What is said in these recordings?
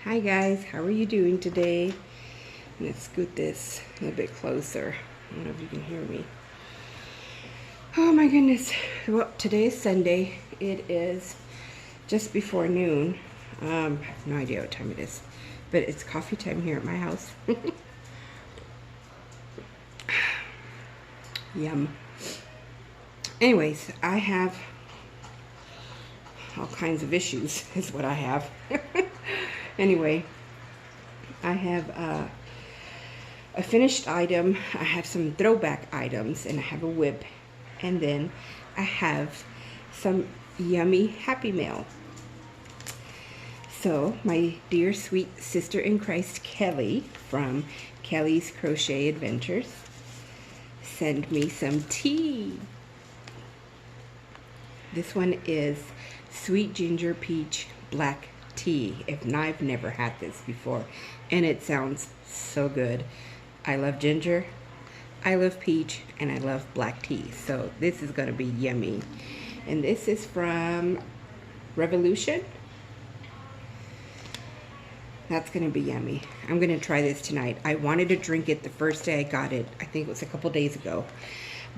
Hi guys, how are you doing today? Let's scoot this a little bit closer. I don't know if you can hear me. Oh my goodness. Well, today is Sunday. It is just before noon. I have no idea what time it is, but it's coffee time here at my house. Yum. Anyways, I have all kinds of issues is what I have. Anyway, I have a finished item, I have some throwback items, and I have a whip, and then I have some yummy Happy Mail. So my dear sweet sister in Christ Kelli from Kelli's Crochet Adventures sent me some tea. This one is sweet ginger peach black tea. I've never had this before, and it sounds so good. I love ginger, I love peach, and I love black tea, so this is gonna be yummy. And this is from Revolution. That's gonna be yummy. I'm gonna try this tonight. I wanted to drink it the first day I got it. I think it was a couple days ago,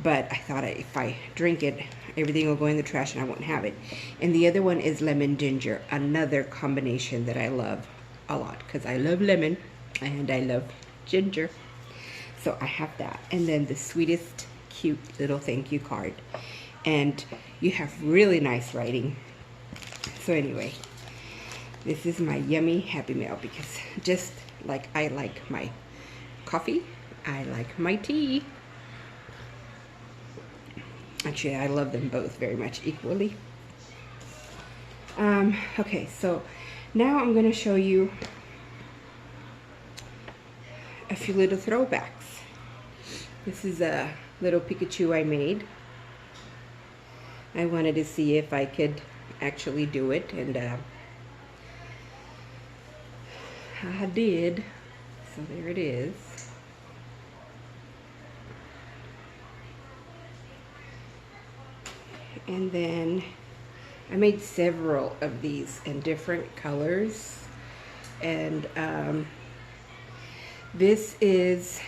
but I thought if I drink it, everything will go in the trash and I won't have it. And the other one is lemon ginger, another combination that I love a lot because I love lemon and I love ginger. So I have that. And then the sweetest, cute little thank you card. And you have really nice writing. So anyway, this is my yummy Happy Mail because just like I like my coffee, I like my tea. Actually, I love them both very much equally. Okay, so now I'm going to show you a few little throwbacks. This is a little Pikachu I made. I wanted to see if I could actually do it, and I did. So there it is. And then I made several of these in different colors, and this is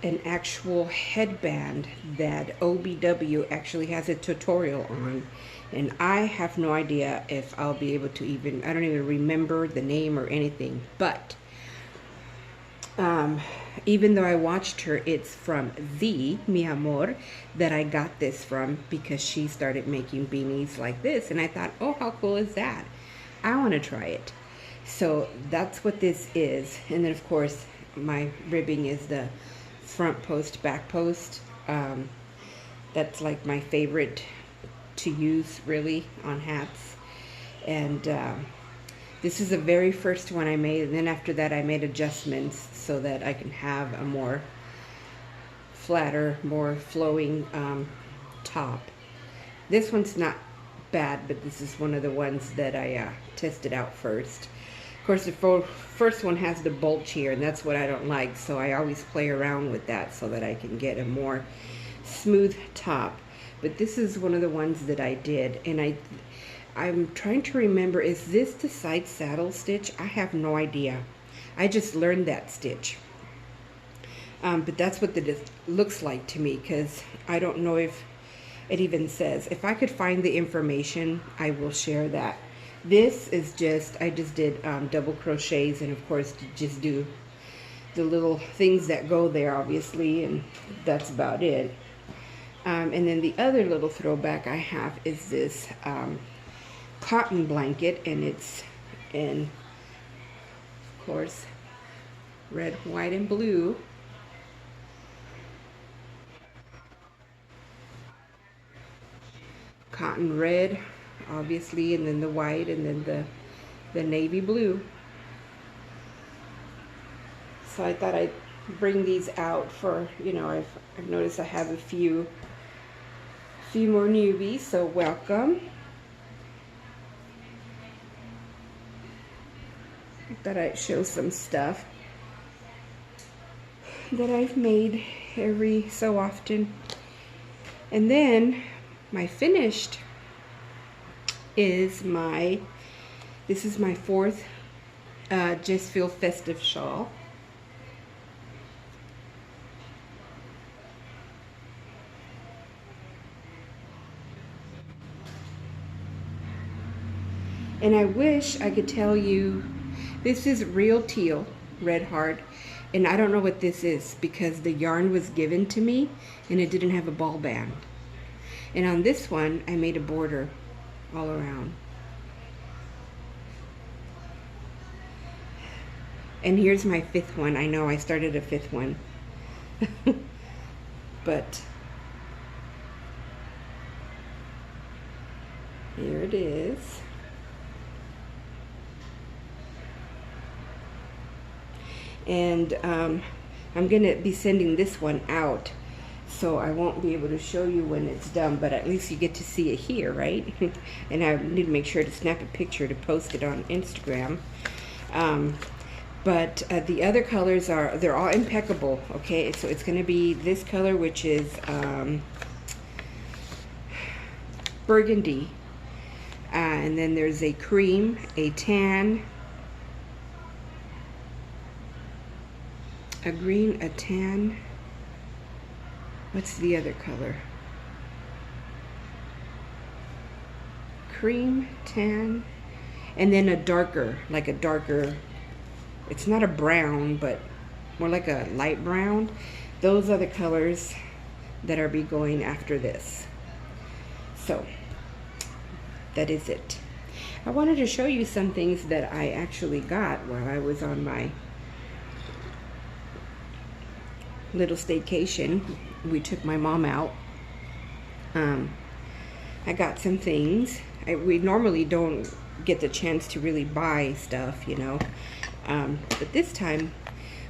an actual headband that OBW actually has a tutorial on, and I have no idea if I'll be able to I don't even remember the name or anything, but even though I watched her, it's from the mi amor that I got this from because she started making beanies like this, and I thought, oh, how cool is that? I want to try it. So that's what this is. And then of course my ribbing is the front post, back post. That's like my favorite to use really on hats. And this is the very first one I made, and then after that I made adjustments so that I can have a more flatter, more flowing top. This one's not bad, but this is one of the ones that I tested out first. Of course, the first one has the bulge here, and that's what I don't like, so I always play around with that so that I can get a more smooth top. But this is one of the ones that I did, and I'm trying to remember, is this the side saddle stitch? I have no idea. I just learned that stitch. But that's what it looks like to me, because I don't know if it even says. If I could find the information, I will share that. This is just, I just did double crochets, and of course just do the little things that go there, obviously, and that's about it. And then the other little throwback I have is this cotton blanket, and it's in, of course, red, white, and blue. Cotton red, obviously, and then the white, and then the navy blue. So I thought I'd bring these out for, you know, I've noticed I have a few more newbies, so welcome. That I show some stuff that I've made every so often. And then my finished is my This is my fourth Just Feel Festive shawl. And I wish I could tell you, this is real teal, red heart. And I don't know what this is because the yarn was given to me and it didn't have a ball band. And on this one, I made a border all around. And here's my fifth one. I know I started a fifth one. But here it is. And I'm going to be sending this one out, so I won't be able to show you when it's done, but at least you get to see it here, right? And I need to make sure to snap a picture to post it on Instagram. But the other colors are, they're all impeccable, okay? So it's going to be this color, which is burgundy. And then there's a cream, a tan, a green, a tan. What's the other color? Cream, tan, and then a darker, like a darker, it's not a brown, but more like a light brown. Those are the colors that are be going after this. So that is it. I wanted to show you some things that I actually got while I was on my little staycation. We took my mom out. I got some things. We normally don't get the chance to really buy stuff, you know, but this time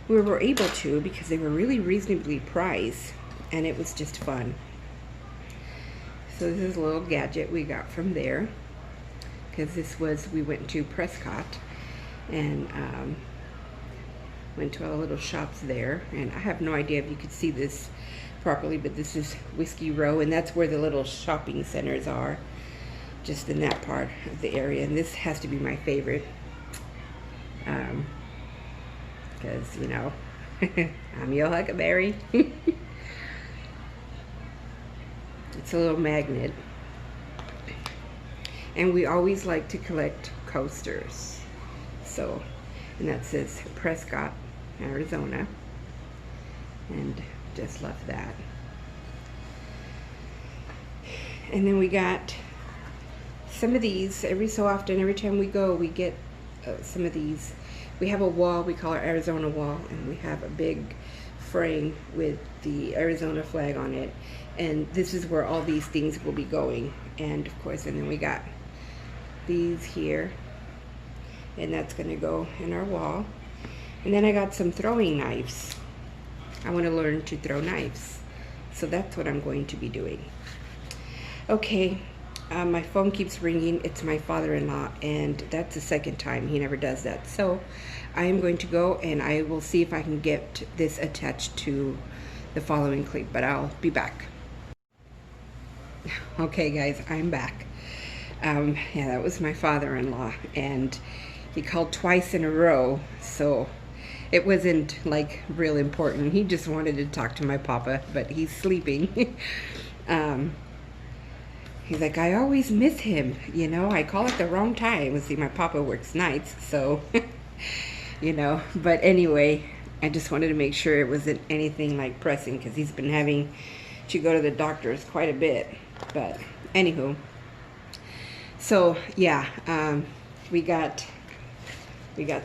we were able to because they were really reasonably priced, and it was just fun. So this is a little gadget we got from there, because this was, we went to Prescott and went to all the little shops there, and I have no idea if you could see this properly, but this is Whiskey Row, and that's where the little shopping centers are, just in that part of the area. And this has to be my favorite, because, you know, I'm your Huckleberry. It's a little magnet, and we always like to collect coasters. So, and that says Prescott, Arizona, and just love that. And then we got some of these. Every so often, every time we go, we get some of these. We have a wall, we call our Arizona wall, and we have a big frame with the Arizona flag on it, and this is where all these things will be going. And of course, and then we got these here, and that's going to go in our wall. And then I got some throwing knives. I want to learn to throw knives, so that's what I'm going to be doing. Okay, my phone keeps ringing. It's my father-in-law, and that's the second time. He never does that. So I am going to go, and I will see if I can get this attached to the following clip, but I'll be back. Okay guys, I'm back. Yeah, that was my father-in-law, and he called twice in a row, so it wasn't like real important. He just wanted to talk to my papa, but he's sleeping. He's like, I always miss him, you know, I call at the wrong time. See, my papa works nights, so you know, but anyway, I just wanted to make sure it wasn't anything like pressing, because he's been having to go to the doctors quite a bit. But anywho, so yeah, we got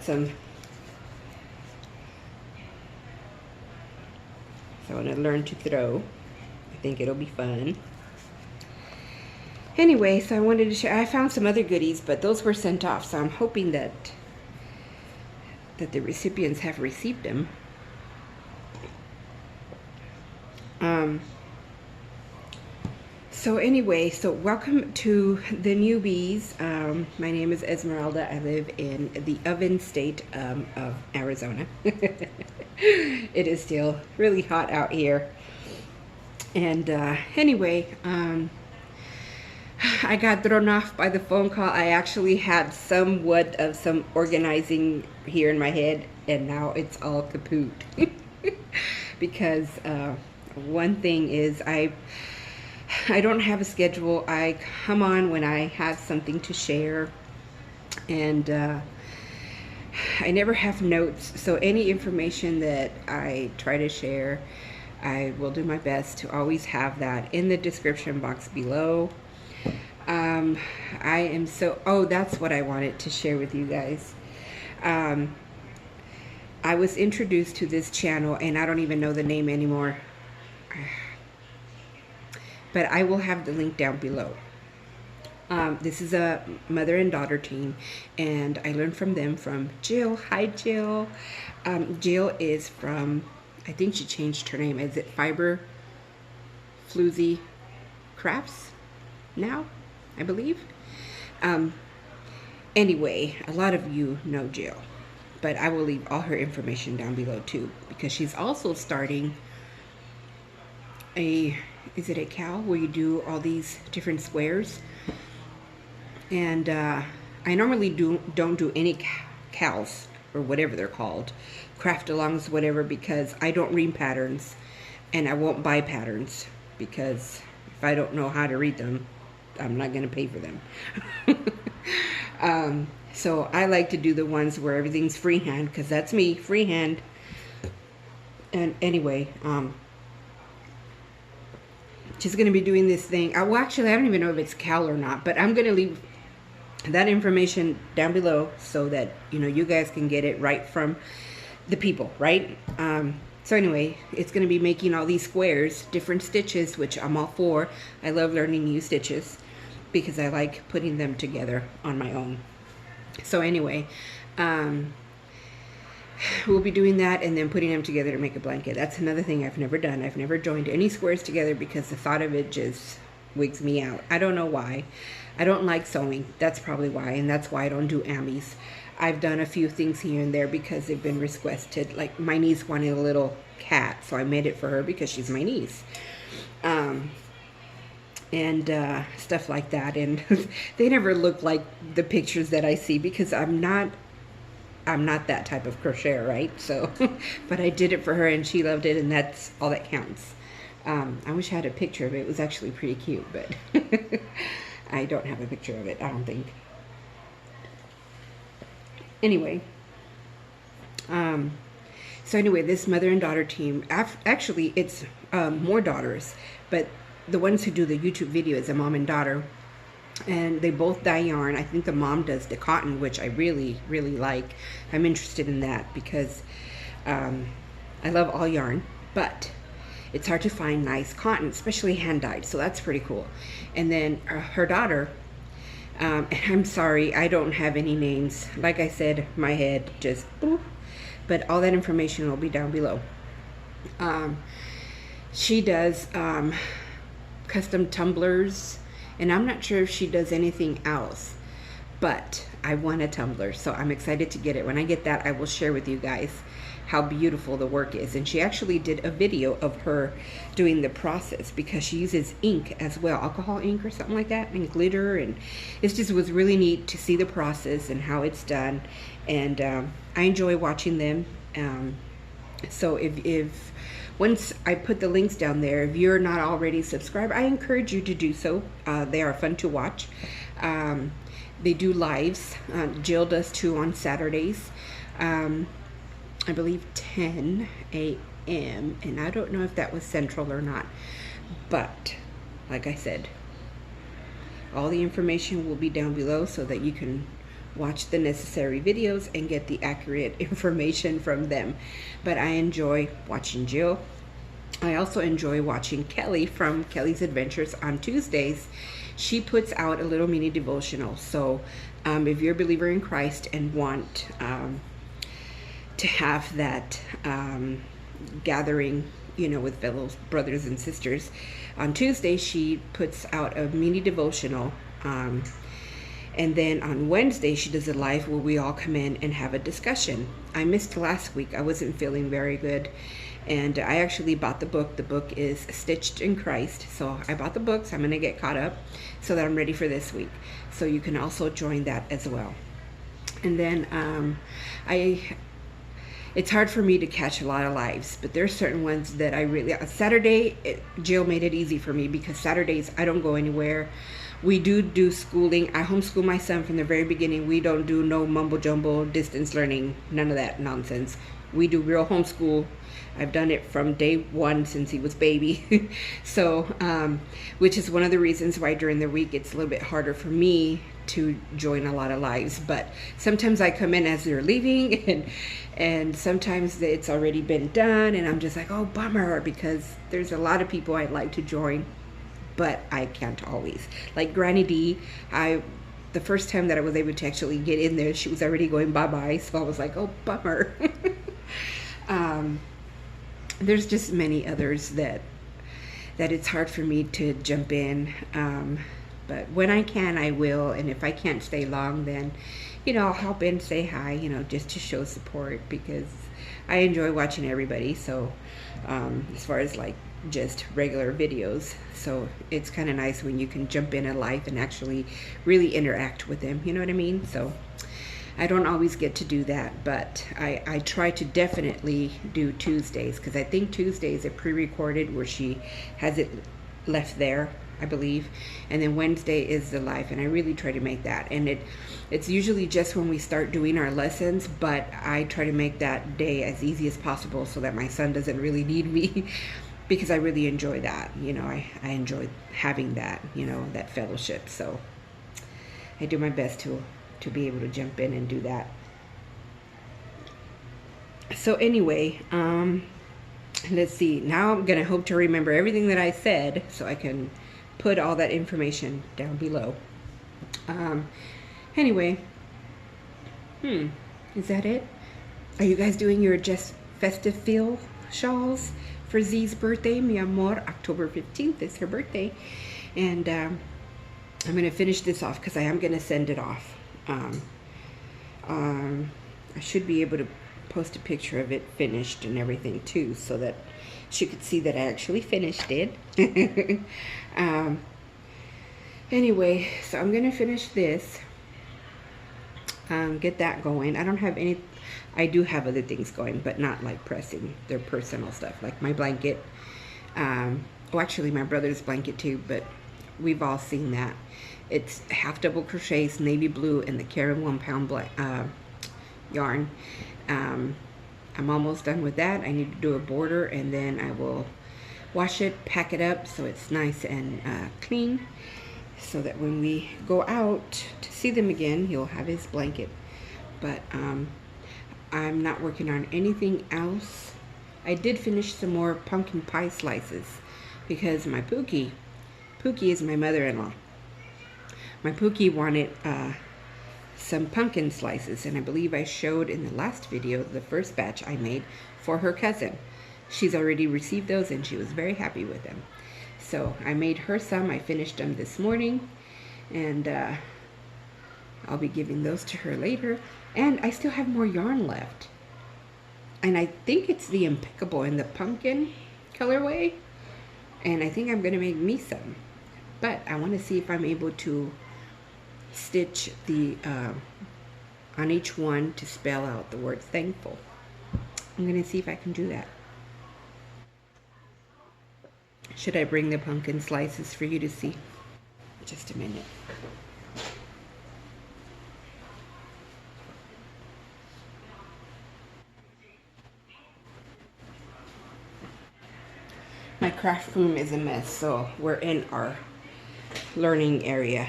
some. So I want to learn to throw. I think it'll be fun. Anyway, so I wanted to share. I found some other goodies, but those were sent off, so I'm hoping that the recipients have received them. So anyway, so welcome to the newbies. My name is Esmeralda. I live in the oven state of Arizona. It is still really hot out here. And anyway, I got thrown off by the phone call. I actually had somewhat of some organizing here in my head, and now it's all kaput. Because one thing is I don't have a schedule. I come on when I have something to share, and I never have notes, so any information that I try to share, I will do my best to always have that in the description box below. I am so, oh, that's what I wanted to share with you guys. I was introduced to this channel, and I don't even know the name anymore, but I will have the link down below. This is a mother and daughter team, and I learned from them from Jill. Hi, Jill. Jill is from, I think she changed her name. Is it Floozie Crafts now, I believe? Anyway, a lot of you know Jill, but I will leave all her information down below too, because she's also starting is it a cow where you do all these different squares? And I normally don't do any cows or whatever they're called, craft alongs, whatever, because I don't read patterns, and I won't buy patterns, because if I don't know how to read them, I'm not going to pay for them. So I like to do the ones where everything's freehand, because that's me, freehand. And anyway, she's going to be doing this thing. Well, actually, I don't even know if it's cow or not, but I'm going to leave that information down below so that, you know, you guys can get it right from the people, right? So anyway, it's going to be making all these squares, different stitches, which I'm all for. I love learning new stitches because I like putting them together on my own. So anyway, we'll be doing that and then putting them together to make a blanket. That's another thing I've never done. I've never joined any squares together because the thought of it just wigs me out. I don't know why. I don't like sewing. That's probably why, and that's why I don't do amis. I've done a few things here and there because they've been requested. Like my niece wanted a little cat, so I made it for her because she's my niece. And stuff like that. And they never look like the pictures that I see because I'm not that type of crocheter, right? So, but I did it for her and she loved it, and that's all that counts. I wish I had a picture of it. It was actually pretty cute, but I don't have a picture of it, I don't think. Anyway, so anyway, this mother and daughter team, actually it's more daughters, but the ones who do the YouTube video is a mom and daughter, and they both dye yarn. I think the mom does the cotton, which I really, really like. I'm interested in that because I love all yarn, but it's hard to find nice cotton, especially hand dyed, so that's pretty cool. And then her daughter, and I'm sorry, I don't have any names. Like I said, my head just, but all that information will be down below. She does custom tumblers, and I'm not sure if she does anything else, but I want a tumbler, so I'm excited to get it. When I get that, I will share with you guys how beautiful the work is. And she actually did a video of her doing the process because she uses ink as well, alcohol ink or something like that, and glitter, and it just was really neat to see the process and how it's done. And I enjoy watching them. So if once I put the links down there, if you're not already subscribed, I encourage you to do so. They are fun to watch. They do lives. Jill does too on Saturdays. I believe 10 a.m. and I don't know if that was Central or not, but like I said, all the information will be down below so that you can watch the necessary videos and get the accurate information from them. But I enjoy watching Jill. I also enjoy watching Kelli from Kelli's Adventures on Tuesdays. She puts out a little mini devotional, so if you're a believer in Christ and want to have that gathering, you know, with fellow brothers and sisters, on Tuesday she puts out a mini devotional, and then on Wednesday she does a live where we all come in and have a discussion. I missed last week. I wasn't feeling very good, And I actually bought the book. The book is Stitched in Christ. So I bought the book, so I'm going to get caught up so that I'm ready for this week. So you can also join that as well. And then it's hard for me to catch a lot of lives, but there's certain ones that I really, Saturday, Jill made it easy for me because Saturdays I don't go anywhere. We do schooling. I homeschool my son from the very beginning. We don't do no mumbo jumbo distance learning, none of that nonsense. We do real homeschool. I've done it from day one since he was baby. So, which is one of the reasons why during the week it's a little bit harder for me to join a lot of lives. But sometimes I come in as they're leaving, and sometimes it's already been done, and I'm just like, oh, bummer, because there's a lot of people I'd like to join, but I can't always. Like Granny D, the first time that I was able to actually get in there, she was already going bye-bye, so I was like, oh, bummer. There's just many others that it's hard for me to jump in. But when I can, I will. And if I can't stay long, then, I'll hop in, say hi, just to show support, because I enjoy watching everybody. So, as far as like just regular videos. So it's kind of nice when you can jump in live and actually really interact with them. You know what I mean? So I don't always get to do that, but I try to definitely do Tuesdays, because I think Tuesdays are pre-recorded where she has it left there, I believe, and then Wednesday is the live, and I really try to make that. And it's usually just when we start doing our lessons, but I try to make that day as easy as possible so that my son doesn't really need me, because I really enjoy that. I enjoy having that, that fellowship. So I do my best to be able to jump in and do that. So anyway, let's see. Now I'm gonna hope to remember everything that I said so I can put all that information down below. Anyway, is that it? Are you guys doing your just festive feel shawls for Z's birthday? Mi amor, October 15th is her birthday, and I'm gonna finish this off because I am gonna send it off. I should be able to post a picture of it finished and everything too, so that she could see that I actually finished it. Anyway, so I'm gonna finish this, get that going. I don't have any, I do have other things going, but not like pressing. They're personal stuff, like my blanket. Well, actually my brother's blanket too, but we've all seen that. It's half double crochets, navy blue, and the Karen 1 pound yarn. I'm almost done with that. I need to do a border, and then I will wash it, pack it up so it's nice and clean, so that when we go out to see them again, he'll have his blanket. But I'm not working on anything else. I did finish some more pumpkin pie slices because my Pookie is my mother-in-law. My Pookie wanted some pumpkin slices, and I believe I showed in the last video the first batch I made for her cousin. She's already received those and she was very happy with them. So I made her some. I finished them this morning, and I'll be giving those to her later. And I still have more yarn left, and I think it's the Impeccable in the pumpkin colorway, and I think I'm gonna make me some, but I want to see if I'm able to stitch the on each one to spell out the word thankful. I'm gonna see if I can do that. Should I bring the pumpkin slices for you to see? Just a minute. My craft room is a mess, so we're in our learning area.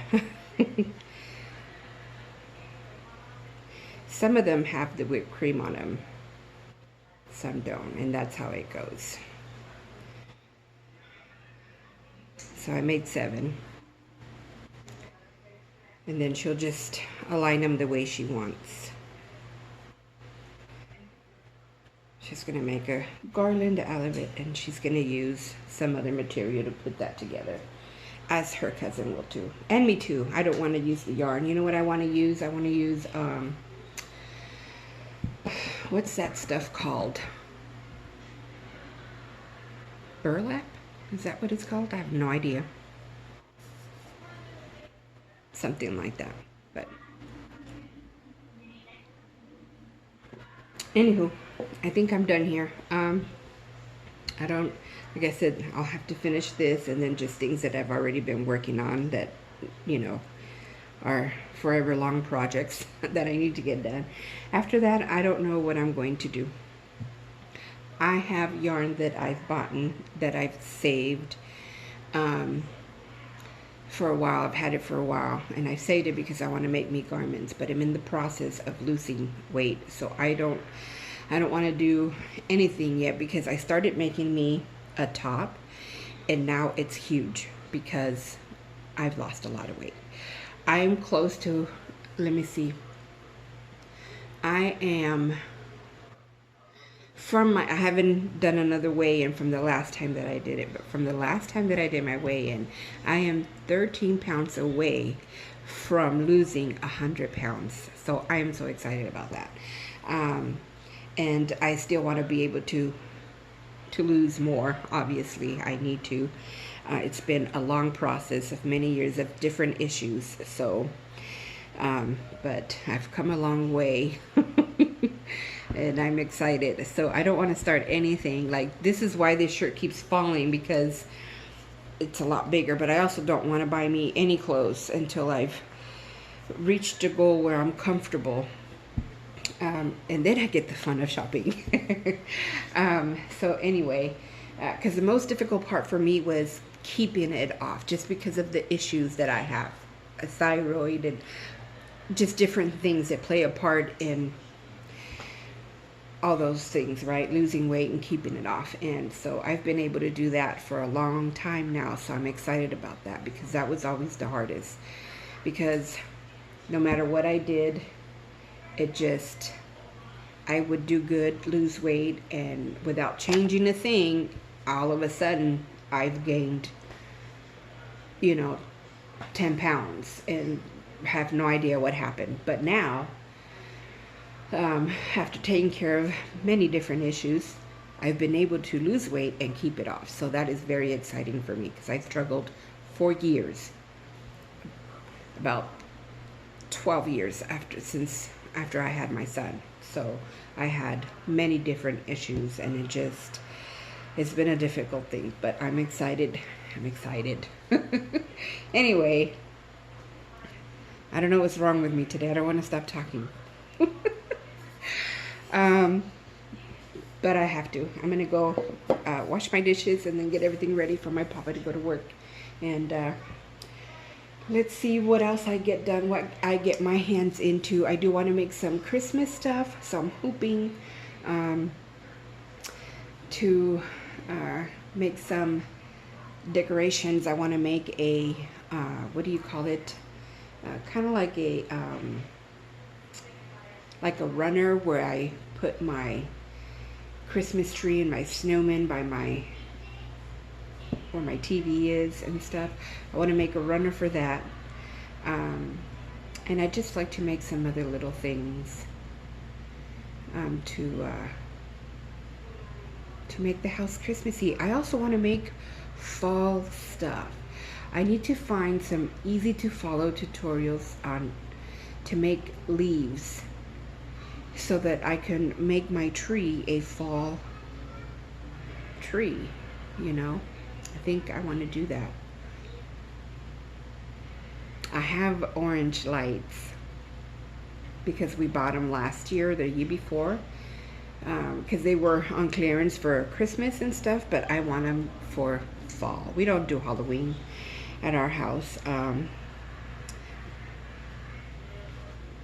Some of them have the whipped cream on them, some don't, and that's how it goes. So I made 7, and then she'll just align them the way she wants. She's gonna make a garland out of it, and she's gonna use some other material to put that together, as her cousin will too, and me too. I don't want to use the yarn. You know what I want to use? I want to use what's that stuff called? burlap. Is that what it's called? I have no idea. Something like that. But anywho, I think I'm done here. I don't, like I said, I'll have to finish this, and then just things that I've already been working on that, you know, are forever long projects that I need to get done. After that, I don't know what I'm going to do. I have yarn that I've bought, that I've saved for a while. I've had it for a while, and I saved it because I want to make me garments, but I'm in the process of losing weight, so I don't want to do anything yet, because I started making me a top, and now it's huge because I've lost a lot of weight. I am close to, let me see, I am from my, I haven't done another weigh-in from the last time that I did it, but from the last time that I did my weigh-in, I am 13 pounds away from losing 100 pounds. So I am so excited about that. And I still want to be able to lose more. Obviously, I need to. It's been a long process of many years of different issues. So, but I've come a long way. And I'm excited. So I don't want to start anything. Like, this is why this shirt keeps falling, because it's a lot bigger. But I also don't want to buy me any clothes until I've reached a goal where I'm comfortable. And then I get the fun of shopping. So anyway, because the most difficult part for me was keeping it off, just because of the issues that I have, a thyroid, and just different things that play a part in all those things, right? Losing weight and keeping it off. And so I've been able to do that for a long time now. So I'm excited about that, because that was always the hardest, because no matter what I did, it just, I would do good, lose weight, and without changing a thing, all of a sudden I've gained, 10 pounds and have no idea what happened. But now, after taking care of many different issues, I've been able to lose weight and keep it off. So that is very exciting for me, because I struggled for years, about 12 years after I had my son. So I had many different issues, and it's been a difficult thing, but I'm excited. Anyway, I don't know what's wrong with me today. I don't want to stop talking. But I have to. I'm gonna go wash my dishes and then get everything ready for my papa to go to work. And let's see what else I get done, what I get my hands into. I do want to make some Christmas stuff, so I'm hoping to make some decorations. I want to make a, what do you call it? Kind of like a runner, where I put my Christmas tree and my snowman by where my TV is and stuff. I want to make a runner for that. And I'd just like to make some other little things to make the house Christmassy. I also want to make fall stuff. I need to find some easy to follow tutorials to make leaves, so that I can make my tree a fall tree, I think I want to do that. I have orange lights because we bought them last year, the year before, because they were on clearance for Christmas and stuff, but I want them for fall. We don't do Halloween at our house.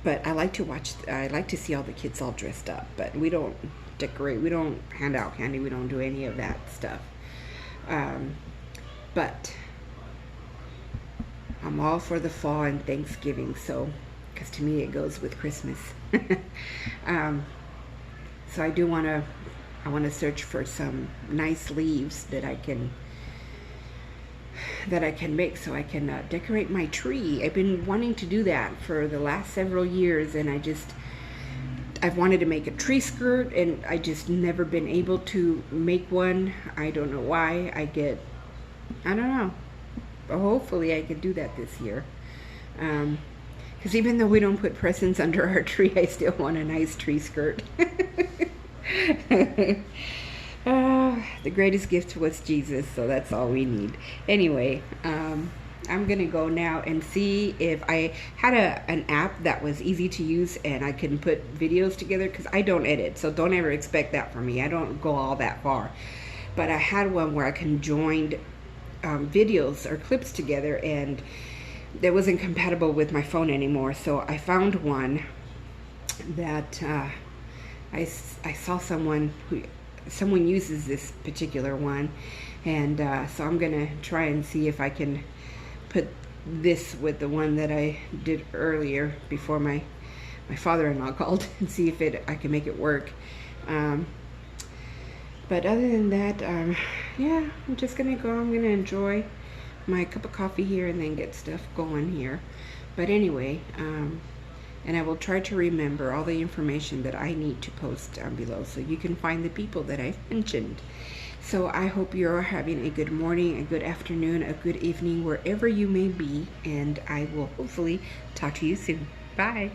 But I like to see all the kids all dressed up, but we don't decorate, we don't hand out candy, we don't do any of that stuff. But I'm all for the fall and Thanksgiving, so, because to me it goes with Christmas. So I want to search for some nice leaves that I can make, so I can decorate my tree. I've been wanting to do that for the last several years, and I I've wanted to make a tree skirt, and I just never been able to make one. I don't know why. I don't know. But hopefully I could do that this year. Because even though we don't put presents under our tree, I still want a nice tree skirt. The greatest gift was Jesus, so that's all we need. Anyway, I'm gonna go now and see if I had an app that was easy to use and I can put videos together, because I don't edit, so don't ever expect that from me. I don't go all that far. But I had one where I can join videos or clips together, and that wasn't compatible with my phone anymore. So I found one that I saw someone uses this particular one, and so I'm gonna try and see if I can put this with the one that I did earlier before my father-in-law called, and see if I can make it work. But other than that, yeah, I'm just gonna go. I'm gonna enjoy my cup of coffee here and then get stuff going here. But anyway, and I will try to remember all the information that I need to post down below, so you can find the people that I've mentioned. So I hope you're having a good morning, a good afternoon, a good evening, wherever you may be, and I will hopefully talk to you soon. Bye.